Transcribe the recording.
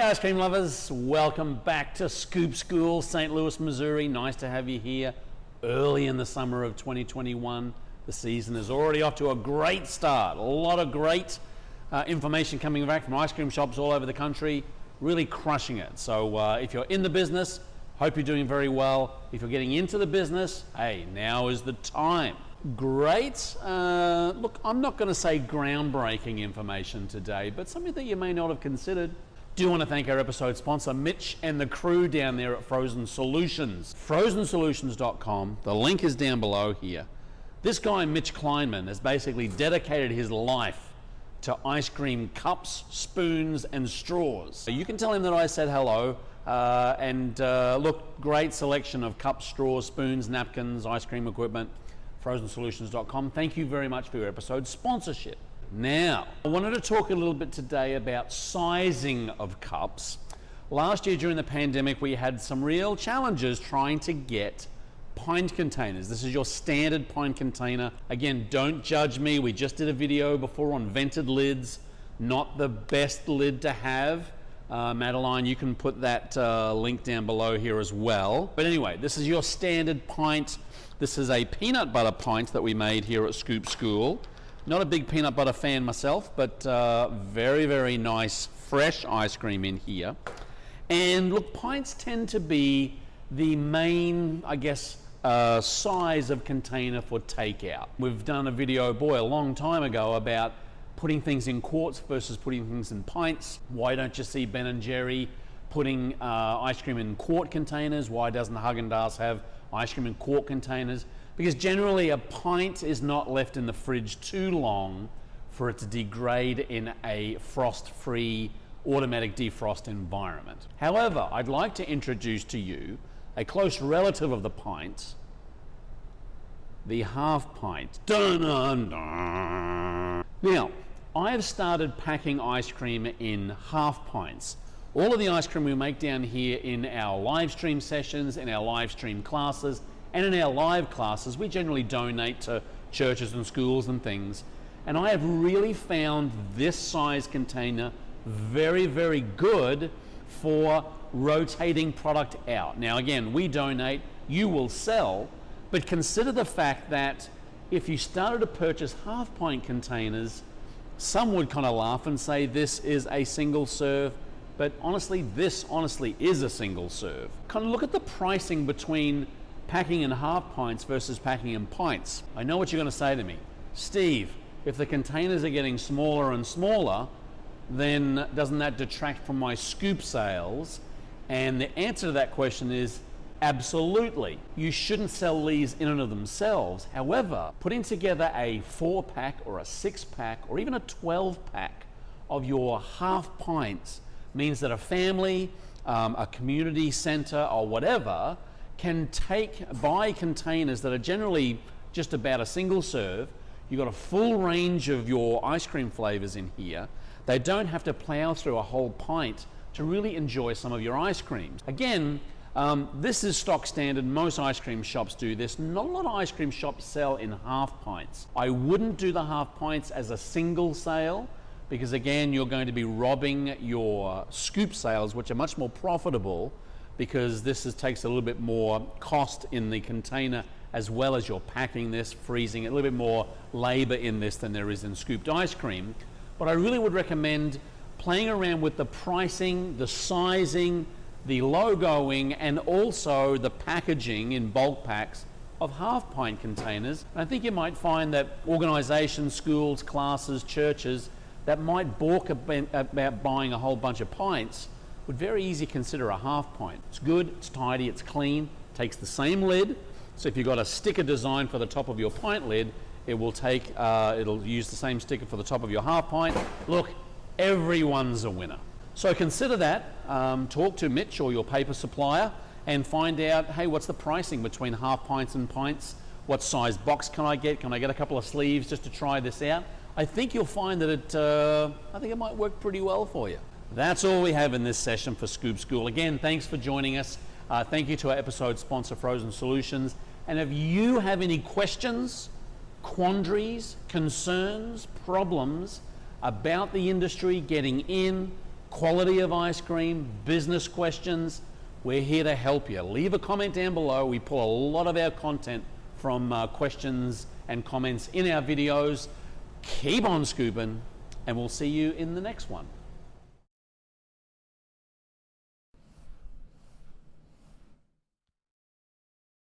Hey ice cream lovers, welcome back to Scoop School, St. Louis, Missouri. Nice to have you here early in the summer of 2021. The season is already off to a great start. A lot of great information coming back from ice cream shops all over the country, really crushing it. So if you're in the business, hope you're doing very well. If you're getting into the business, hey, now is the time. Great. Look, I'm not going to say groundbreaking information today, but something that you may not have considered. Do want to thank our episode sponsor, Mitch and the crew down there at Frozen Solutions. FrozenSolutions.com. The link is down below here. This guy, Mitch Kleinman, has basically dedicated his life to ice cream cups, spoons, and straws. So you can tell him that I said hello. Look, great selection of cups, straws, spoons, napkins, ice cream equipment. FrozenSolutions.com. Thank you very much for your episode sponsorship. Now, I wanted to talk a little bit today about sizing of cups. Last year during the pandemic, we had some real challenges trying to get pint containers. This is your standard pint container. Again, don't judge me. We just did a video before on vented lids. Not the best lid to have. Madeline, you can put that link down below here as well. But anyway, this is your standard pint. This is a peanut butter pint that we made here at Scoop School. Not a big peanut butter fan myself, but very, very nice, fresh ice cream in here. And look, pints tend to be the main, I guess, size of container for takeout. We've done a video, boy, a long time ago about putting things in quarts versus putting things in pints. Why don't you see Ben & Jerry putting ice cream in quart containers? Why doesn't Haagen-Dazs have ice cream in quart containers? Because generally a pint is not left in the fridge too long for it to degrade in a frost-free automatic defrost environment. However, I'd like to introduce to you a close relative of the pint, the half pint. Dun, dun, dun. Now, I have started packing ice cream in half pints. All of the ice cream we make down here in our live stream sessions, in our live stream classes, and in our live classes, we generally donate to churches and schools and things. And I have really found this size container very, very good for rotating product out. Now again, we donate, you will sell, but consider the fact that if you started to purchase half pint containers, some would kind of laugh and say this is a single serve, but honestly, this honestly is a single serve. Kind of look at the pricing between packing in half pints versus packing in pints. I know what you're going to say to me. Steve, if the containers are getting smaller and smaller, then doesn't that detract from my scoop sales? And the answer to that question is absolutely. You shouldn't sell these in and of themselves. However, putting together a 4-pack or a 6-pack or even a 12-pack of your half pints means that a family, a community center or whatever can buy containers that are generally just about a single serve. You've got a full range of your ice cream flavors in here. They don't have to plow through a whole pint to really enjoy some of your ice creams. Again, this is stock standard. Most ice cream shops do this. Not a lot of ice cream shops sell in half pints. I wouldn't do the half pints as a single sale because again, you're going to be robbing your scoop sales, which are much more profitable, because this takes a little bit more cost in the container as well as you're packing this, freezing it, a little bit more labor in this than there is in scooped ice cream. But I really would recommend playing around with the pricing, the sizing, the logoing, and also the packaging in bulk packs of half pint containers. And I think you might find that organizations, schools, classes, churches that might balk about buying a whole bunch of pints would very easily consider a half pint. It's good, it's tidy, it's clean, takes the same lid. So if you've got a sticker design for the top of your pint lid, it will it'll use the same sticker for the top of your half pint. Look, everyone's a winner. So consider that, talk to Mitch or your paper supplier and find out, hey, what's the pricing between half pints and pints? What size box can I get? Can I get a couple of sleeves just to try this out? I think you'll find that it might work pretty well for you. That's all we have in this session for Scoop School. Again, thanks for joining us. Thank you to our episode sponsor, Frozen Solutions. And if you have any questions, quandaries, concerns, problems about the industry, getting in, quality of ice cream, business questions, we're here to help you. Leave a comment down below. We pull a lot of our content from questions and comments in our videos. Keep on scooping, and we'll see you in the next one.